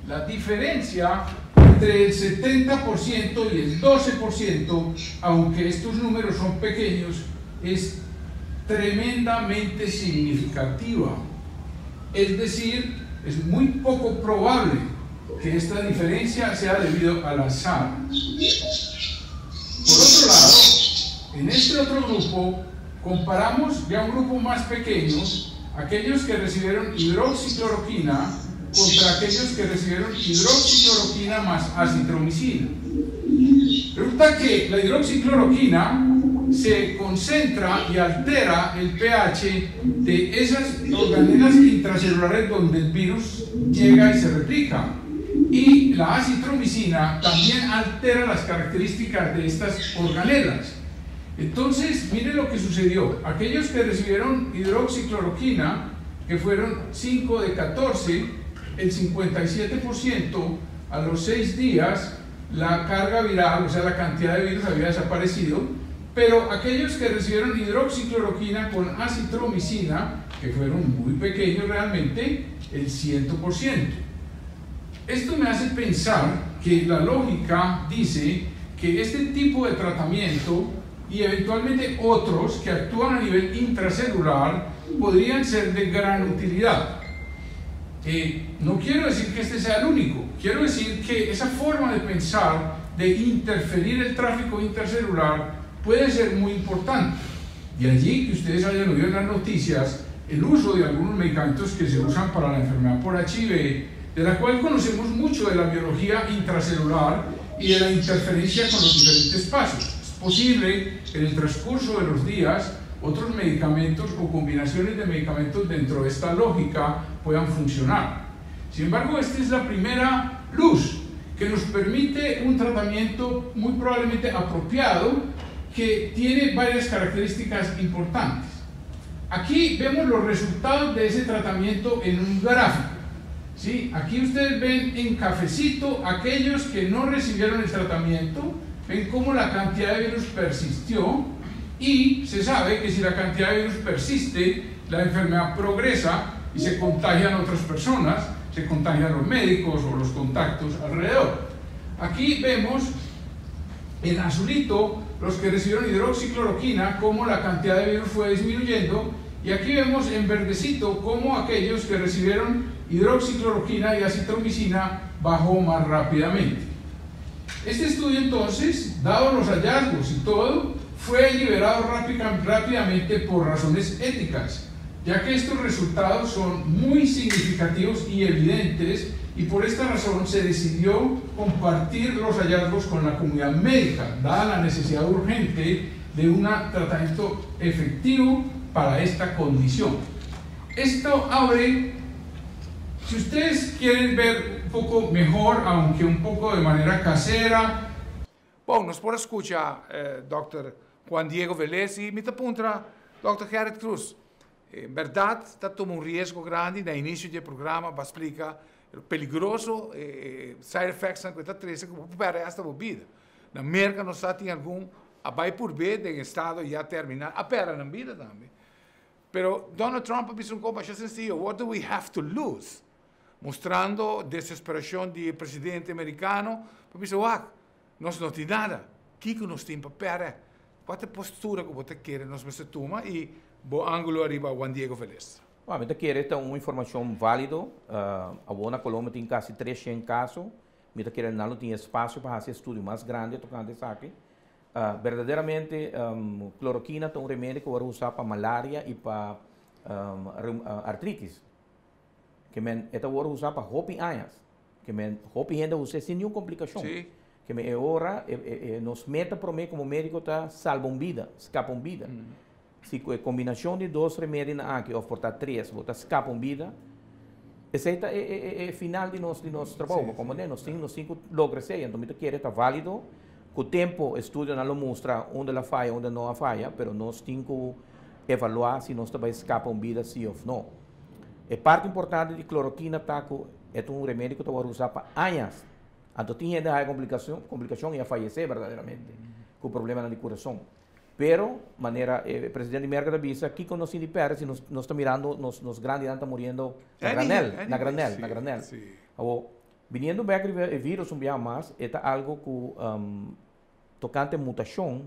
La diferencia entre el 70% y el 12%, aunque estos números son pequeños, es tremendamente significativa. Es decir, es muy poco probable que esta diferencia sea debido al azar. Por otro lado, en este otro grupo, comparamos ya un grupo más pequeño, aquellos que recibieron hidroxicloroquina contra aquellos que recibieron hidroxicloroquina más acitromicina. Resulta que la hidroxicloroquina se concentra y altera el pH de esas organelas intracelulares donde el virus llega y se replica. Y la acitromicina también altera las características de estas organelas. Entonces, miren lo que sucedió. Aquellos que recibieron hidroxicloroquina, que fueron 5 de 14, el 57% a los 6 días, la carga viral, o sea, la cantidad de virus había desaparecido, pero aquellos que recibieron hidroxicloroquina con acitromicina, que fueron muy pequeños realmente, el 100%. Esto me hace pensar que la lógica dice que este tipo de tratamiento y eventualmente otros que actúan a nivel intracelular podrían ser de gran utilidad. No quiero decir que este sea el único, quiero decir que esa forma de pensar, de interferir el tráfico intracelular, puede ser muy importante. De allí que ustedes hayan oído en las noticias el uso de algunos medicamentos que se usan para la enfermedad por HIV, de la cual conocemos mucho de la biología intracelular y de la interferencia con los diferentes posible en el transcurso de los días otros medicamentos o combinaciones de medicamentos dentro de esta lógica puedan funcionar. Sin embargo, esta es la primera luz que nos permite un tratamiento muy probablemente apropiado que tiene varias características importantes. Aquí vemos los resultados de ese tratamiento en un gráfico. ¿Sí? Aquí ustedes ven en cafecito aquellos que no recibieron el tratamiento, ven cómo la cantidad de virus persistió y se sabe que si la cantidad de virus persiste, la enfermedad progresa y se contagian otras personas, se contagian los médicos o los contactos alrededor. Aquí vemos en azulito los que recibieron hidroxicloroquina, cómo la cantidad de virus fue disminuyendo, y aquí vemos en verdecito cómo aquellos que recibieron hidroxicloroquina y acitromicina bajó más rápidamente. Este estudio entonces, dados los hallazgos y todo, fue liberado rápidamente por razones éticas, ya que estos resultados son muy significativos y evidentes, y por esta razón se decidió compartir los hallazgos con la comunidad médica, dada la necesidad urgente de un tratamiento efectivo para esta condición. Esto abre, si ustedes quieren ver un poco mejor, aunque un poco de manera casera. Bom, nos por escuchar, Dr. Juan Diego Velez y me apunta, Dr. Gerrit Cruz. En verdad, está tomando un riesgo grande. No inicio del programa, va a explicar el peligroso side effects que está trazendo para esta bebida. Na América nós tem algum abai por B de estado já terminar a pera na vida também. Pero Donald Trump disse uma coisa sencilla: what do we have to lose? Mostrando desesperação do presidente americano, para dizer, nós não temos nada. O que nós temos para pera? Qual é a postura que você quer nós vamos tomar e bo ângulo arriba Juan Diego Velez. Bom, eu quero uma informação válida. A Colômbia tem quase 300 casos. Eu quero não tem espaço para fazer estudo mais grande tocante isso aqui. Verdadeiramente, cloroquina é um remédio que vai usar para malária e para artritis. Que vai usar para hopi anos. Que hopi ainda usa sem nenhuma complicação. Sí. Que é hora, nos meta para mim como médico tá salvam vida, escapam vida. Se a combinação de dois remédios aqui, ou portar três, botar escapam vida, esse é o final de nosso trabalho. Como nós temos logros aí, então eu quero estar válido. Com o tempo, o estudo não mostra onde ela falha, onde não falha, mas nós temos que avaliar se nós também escapam vida, sim ou não. A parte importante de cloroquina é um remédio que vai usar para anos. Então tem gente que tem complicação e a falecer verdadeiramente, com problema de coração. Pero, maneira, o presidente Merkel avisa, aqui quando nós estamos nós estamos mirando, nos grandes estão morrendo na granel. Viniendo back o vírus um dia mais, é algo que, tocante a mutação,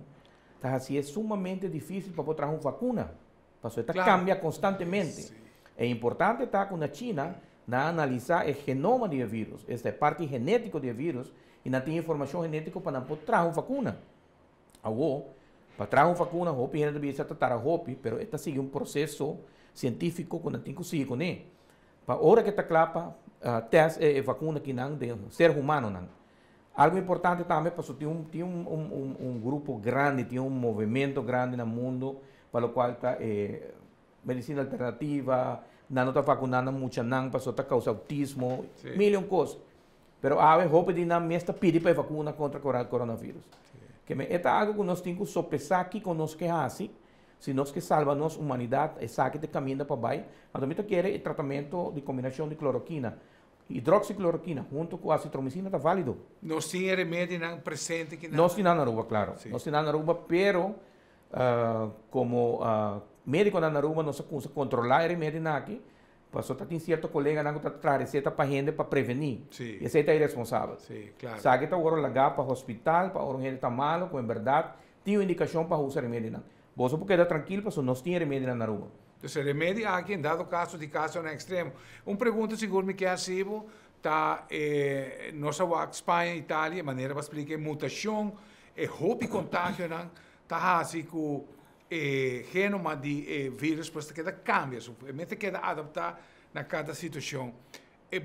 assim, é sumamente difícil para poder uma vacuna, porque cambia constantemente. É importante estar com a China, na analisar o genoma do vírus, esta é parte genética do vírus, e não tem informação genética para não poder uma vacuna. Para trazer uma vacuna, a gente deve tratar a roupa, mas está seguindo um processo científico que não tem que seguir com ele. Para a hora que está claro, teste a vacuna que não de ser humano. Não. Algo importante também, porque tem um grupo grande, tem um movimento grande no mundo, para o qual está medicina alternativa, não está vacunando muito, não, para está causando autismo, milhões de coisas. Mas a roupa de não mesmo pedir para vacuna contra o coronavírus. Que é algo que nós temos que sopesar aqui com nós que assim, se nós que salva a nossa humanidade, é sabe que caminha para baixo, mas também quer o tratamento de combinação de cloroquina, hidroxicloroquina, junto com a acitromicina, está válido. Nós temos remédio presente que nós temos na Aruba, claro. Nós temos na Aruba, pero como médico na Aruba, nós conseguimos controlar o remédio aqui, porque tem certo colega que traz receita para a gente para prevenir. Sí. E esse é irresponsável. Sí, claro. Sabe que está agora largar para o hospital, para a gente está malo, com verdade, tem uma indicação para usar remédio. Você pode quedar tranquilo, porque nós temos remédio na Aruba. Então, remédio aqui, em dado caso de caso no extremo. Uma pergunta, seguro me que é assim, está nossa Espanha, Itália, de maneira para explicar mutação, roupa e contágio, está assim com genoma de vírus, pues queda cambia, suplemento queda adaptar na cada situação. É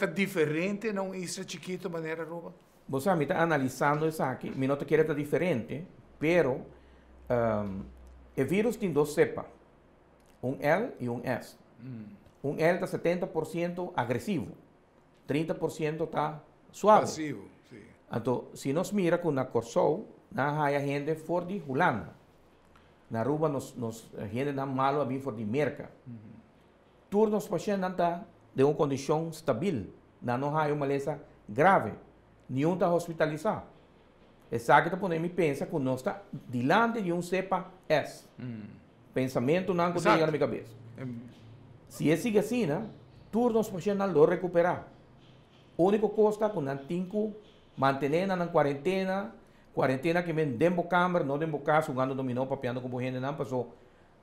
diferente, não isso chiquito maneira Aruba? Você está analisando isso aqui, me nota que é diferente, Pero, el virus tem duas cepas, L e S. L está 70% agresivo, 30% está suave. Passivo, sim. Então, se nós mira com a Corsou, na há gente for de Holanda. Na Aruba, gente não malo a vir for de Merca. Turnos pacientes não está de uma condição estável, não há uma lesão grave, nenhum está hospitalizado. Exato, podemos pensar que nós está diante de cepa S. Pensamento não que chega na minha cabeça. Se é assim, turnos pacientes não vão recuperar. O único custo que não tem que manter na quarentena que vem dentro da câmara, não dentro da casa, jogando dominó, papeando com gente, não passou.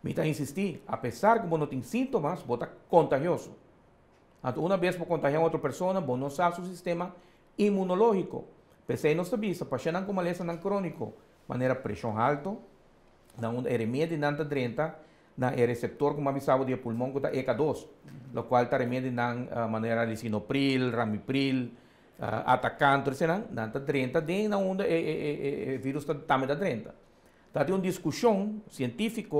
Me está insistir, apesar que você não tem sintomas, você está contagioso. Então, uma vez para contagiar outra pessoa, você não sabe o sistema imunológico. Pensei não sabia, se paciente com uma lesão crônica, maneira pressão alta, não remédio de 30, na receptor como avisava de pulmão que está EK2, o qual está remédio na maneira lisinopril, ramipril, atacante, nanta 30, de na onda vírus também da 30. Tá tem uma discussão científica,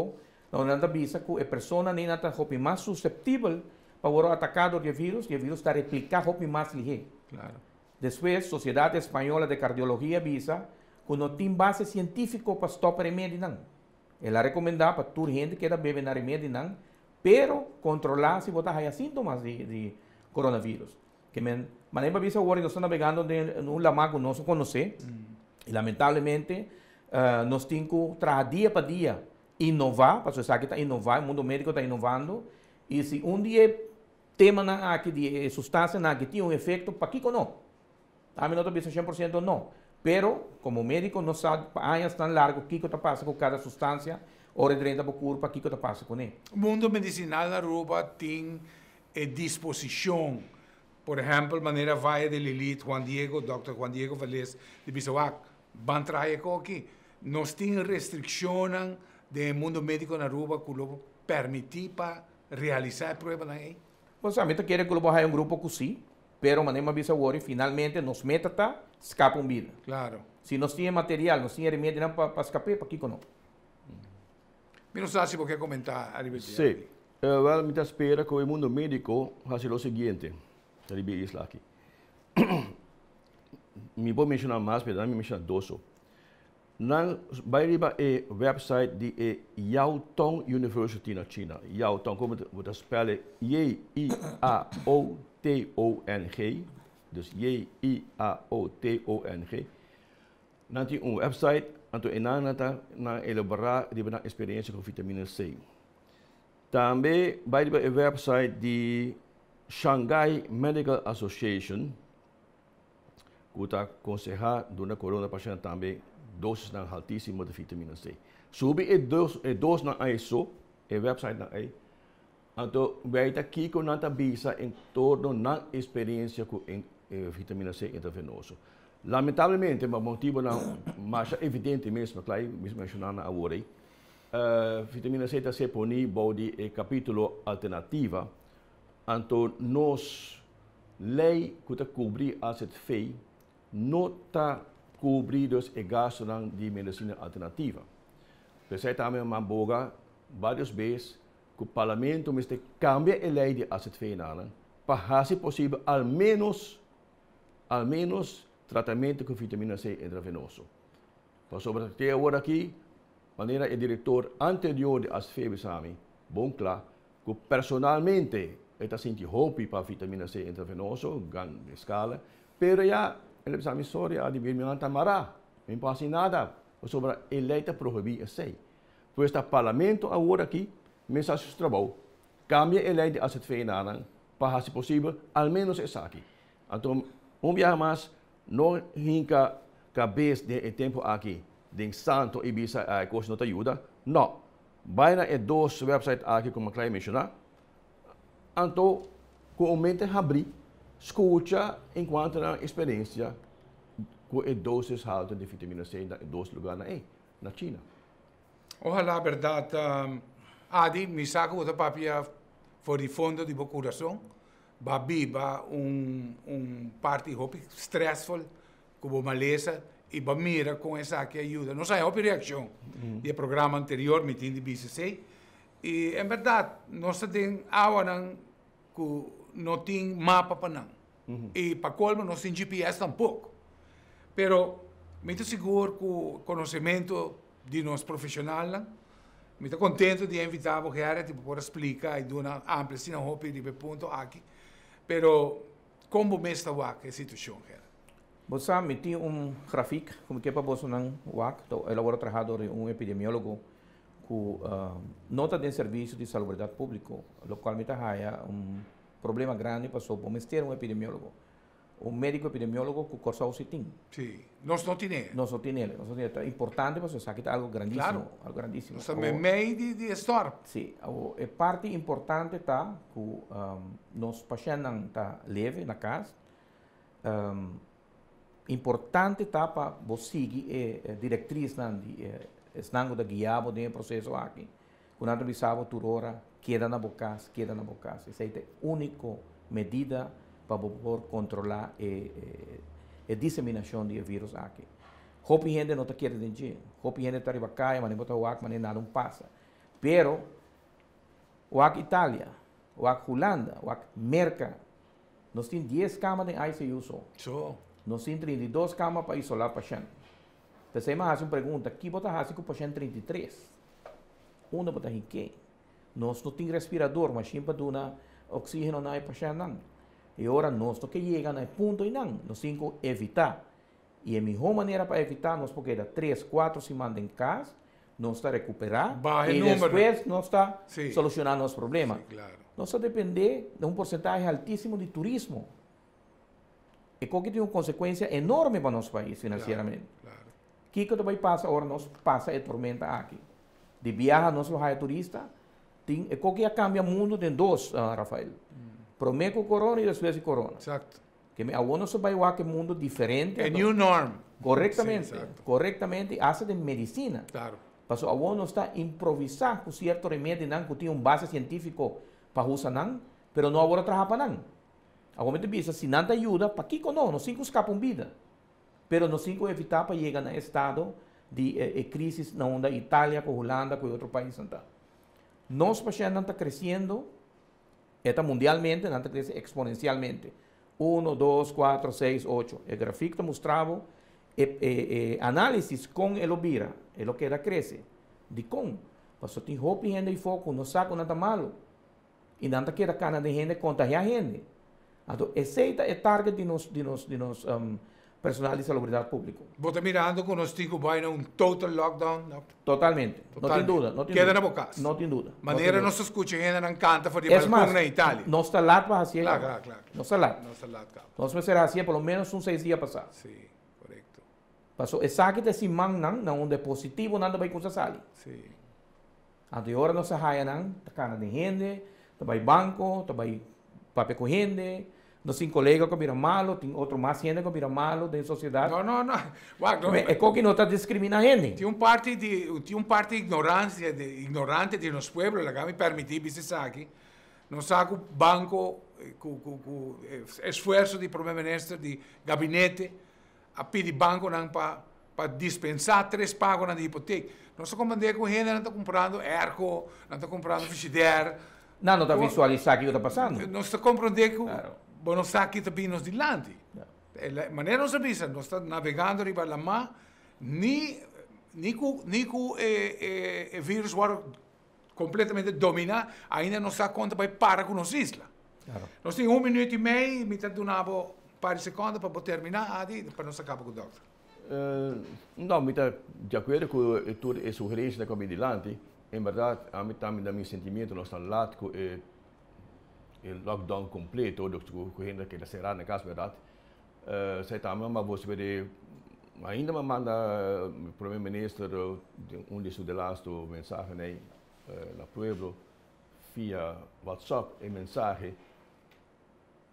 onde avisa que a pessoa nem nata hopi mais susceptível para ser atacado de vírus, e o vírus está replicar hopi mais ligeiro. Claro. Depois, Sociedade Espanhola de Cardiologia avisa que não tem base científica para stopar remédio não. Ela recomenda para toda gente que bebe na remédio não, pero controlar se botar aí sintomas de coronavírus. Que mas nem avisa agora nós estamos navegando num lamago que nós não conhecemos, e lamentavelmente nós temos que trabalhar dia para dia, inovar, para você saber que está inovando, o mundo médico está inovando, e se dia tema aqui de substância que tem efeito, para que não? A mim não estou dizendo 100% não. Pero, como médico, não sabe, anos tão largo, o que está passando com cada substância, hora de 30 por curva, o que está passando com ele. O mundo medicinal na Aruba tem disposição. Por exemplo, maneira vai de Lilith, Dr. Juan Diego Valdez, de Bisawac, van trazer aqui. Nós temos restrições do mundo médico na Aruba que permitir para realizar a prova aí? Você a meta quer que o haja grupo que sim, pero maneira avisa agora, finalmente, nos meta escapa vida. Claro. Se nós tínhamos material, nós tínhamos remédio para escapar, para que não? Eu não sei se você quer comentar, Ariberti. Sim. Well, me espera que o mundo médico faça o seguinte. Isla aqui. Me vou mencionar mais, mas me mencionar dois. Vai riba é website de Yaotong University na China. Yaotong, como você spela, Yaotong, dus Yaotong. Não tem website, então na elaborar a experiência com vitamina C. Também vai riba é website de Shanghai Medical Association, que está aconselhando durante a corona paciente também doses altíssimas de vitamina C. Subi dos na ISO, o website na aí. Então, vai estar aqui com nanta visa em torno da experiência com vitamina C intravenoso. Lamentavelmente, mas motivo não mais evidente mesmo, claro, mencionando agora, vitamina C está se disponível de capítulo alternativa. Então, nós, lei que está cobrir a CFE, não está cobridos e gastos de medicina alternativa. Pensei também uma boga, várias vezes, que o parlamento mas cambia a lei de ACFE para, se possível, ao menos tratamento com vitamina C intravenoso. Para sobre até agora aqui, maneira o diretor anterior de ACFE, bom claro, que personalmente está sentindo hope para vitamina C intravenoso, grande escala, pero já ele precisa me sorrir, de vir me antamará, não passa nada, sobre a lei está proibida assim. Pois está parlamento agora aqui, mensagem de trabalho, cambia a lei de ACFE para, se possível, ao menos essa aqui. Então, dia mais, não hinca cabeça de tempo aqui, de santo e bisa a coisa não te ajuda, não. Vai na dois websites aqui, como a Clay mencionou, então, com o mente abrir, escuta enquanto na experiência com a doses alta de vitamina C em dois lugares na China. Ojalá, verdade, Adi, me saca outra papia for de fundo de meu coração, babi, ba parte hopi stressful, como maleza, e para mira com essa que ajuda. Nós temos uma reação do programa anterior, meeting de BCC, e em verdade, nós temos agora que não tem mapa para não. E para colmo, nós temos GPS tampouco. Pero, muito seguro que o conhecimento de nós profissionais, muito contente de invitar a Gerard para poder explicar e dar uma ampla sinopse de ponto aqui. Pero, como está a situação, Gerard? Você tem gráfico, como que é para você não elaborar trabalho de epidemiólogo que nota de serviço de salubridade pública, o qual me há problema grande para o ministério epidemiólogo. Médico epidemiólogo que corsa o sitim. Sim, nós não temos. Nós não temos. É importante para você que é algo grandíssimo. Claro. Algo grandíssimo. Nós estamos meio de história. Sim, a parte importante está que nós pacientes está leve na casa. Importante está para você seguir a diretriz de da guiabo do processo aqui. Quando nós sabemos toda hora queda na boca. Essa é a única medida para poder controlar a disseminação do vírus aqui. Hope gente não está querendo dizer. Hope gente está arriba cá, mas não está o mas nada não passa. Pero o Itália, o Holanda, o Merca, nós temos 10 camas de ICU só. Nós temos 32 camas para isolar o paciente. Você me faz uma pergunta, que você faz com o paciente 33? Uma você faz quem? Nós não temos respirador, mas sempre para oxígeno não é paciente não. E agora nós não chegamos a ponto não, nós temos que evitar. E a melhor maneira para evitar, nós porque dar 3, 4 semanas em casa, nós está recuperar e depois nós está solucionando os problemas. Sim, claro. Nós só depender de porcentagem altíssimo de turismo. E que tem uma consequência enorme para nosso país financeiramente. Claro. O que vai passar agora? Nós passa a tormenta aqui. De viajar, nós vamos turista, tem que cambia o mundo em dois, Rafael. Primeiro o corona e depois o corona. Exato. Que a não se vai a um mundo diferente. É new norm. Corretamente. Sim, corretamente, hace de medicina. Claro. Mas a não está improvisar com certo remédio que tem base científico para usar não, pero não agora trabalha para não. Agora me diz, se não ajuda, para que não cinco escapam vida. Pero não cinco evitar para chegar no estado de crise na onda Itália, com Holanda, com outro país. Nós pacientes não está crescendo, está mundialmente, não está crescendo exponencialmente. 1, 2, 4, 6, 8. O gráfico mostrava análisis com el Obira, é o que ela cresce. De com, mas tem roupa e gente e foco, não sabe nada malo. E não está querendo cana de gente contagiar gente. Então, esse é o target de nós personal de salubridade pública. Você está mirando que nós temos um total lockdown? Totalmente. Não tem dúvida. Queda na boca. Não tem dúvida. Maneira nós escuta gente não canta por balcão na Itália. Nós está lá para fazer. Claro. Nós está lá. Nós vamos fazer assim pelo menos 6 dias passados. Sim, correto. Passou exatamente esse man não onde é positivo nada vai coisa sali. Sim. Agora nós saia não, tá cara de gente, tá vai banco, tá vai papel com gente. Nós temos colegas que viram malo, tem outro mais gente que viram malo da sociedade. Não. É que não está discriminando gente. Tem parte de ignorante de nosso povo, que me permite dizer aqui. Nós saco banco, com esforço de primeiro-ministro, de gabinete, a pedir banco para dispensar 3 pagos de hipoteca. Nós estamos com gente, não está comprando erco, não está comprando frigideira. Não está visualizar o que está passando. Nós estamos compreendendo que não está aqui também nos dilante. A maneira nós avisa, nós estamos navegando riba la mar, nem o vírus vai completamente dominar, ainda não está conta para parar com as islas. Claro. Nós temos 1 minuto e meio, metade de um par de segundos para terminar, para nós acabar com o doutor. Não, estou de acordo com a sugerência da Comidilante. Em verdade, a mim também dá meu sentimento, nós estamos lá com o lockdown completo, com a gente que está cerrada na casa, verdade. Sei também, mas você ainda me manda o primeiro-ministro de seus delatos mensagem na pueblo via WhatsApp e mensagem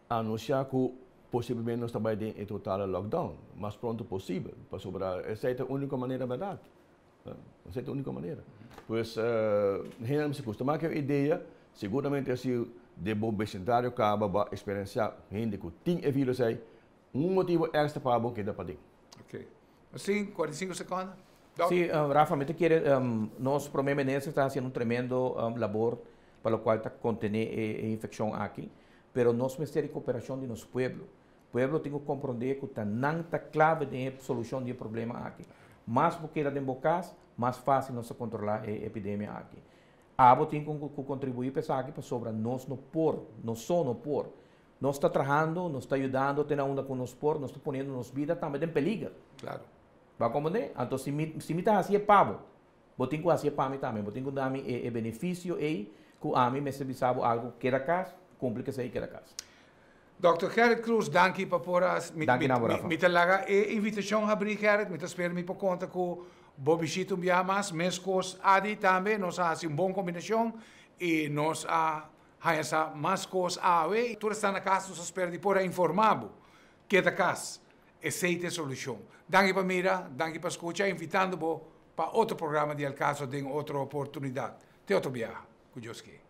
anunciar que possivelmente nós estamos em total lockdown, mais pronto possível, para sobrar. Essa é a única maneira, verdade. Essa é a única maneira. Pois, realmente se costuma que a ideia, seguramente assim, de bom vecindário acaba a experienciar gente que tem vírus aí, motivo extra para bom que dá para ter. Ok. Assim, 45 segundos. Sí, Rafa, me te quiere, nuestro primer ministro está haciendo un tremendo labor para lo cual está contener infección aquí, pero nos ministério de cooperación de nuestro pueblo. Pueblo tem que compreender que está nanta clave de solução de problema aqui. Mais porque da embocas, mais fácil nós controlar a epidemia aqui. Abo tem que contribuir para aqui para sobra nós no por, nós só no por. Nós está trabalhando, nós está ajudando, tem onda com nós por, nós está ponendo nossa vida também em perigo. Claro. Vai compreender? Então se me está assim é pavo, vou ter que fazer para mim também, vou ter que dar me benefício aí que a mim me sabe algo que era caso, complica se aí que era caso. Dr. Gerrit Cruz, dank je voor het invitatie abrir, Gerrit. Met espero me por conta que Bobicito Biamas, Mescos Adi também, nós há uma boa combinação e nós há essa mais coisas a ver. Tudo está na casa, nós espero de por informado que da casa é a solução. Dank je para mira, dank je para escutar, invitando para outro programa de El Caso, de outra oportunidade. Até outro viagem. Que Deus quer.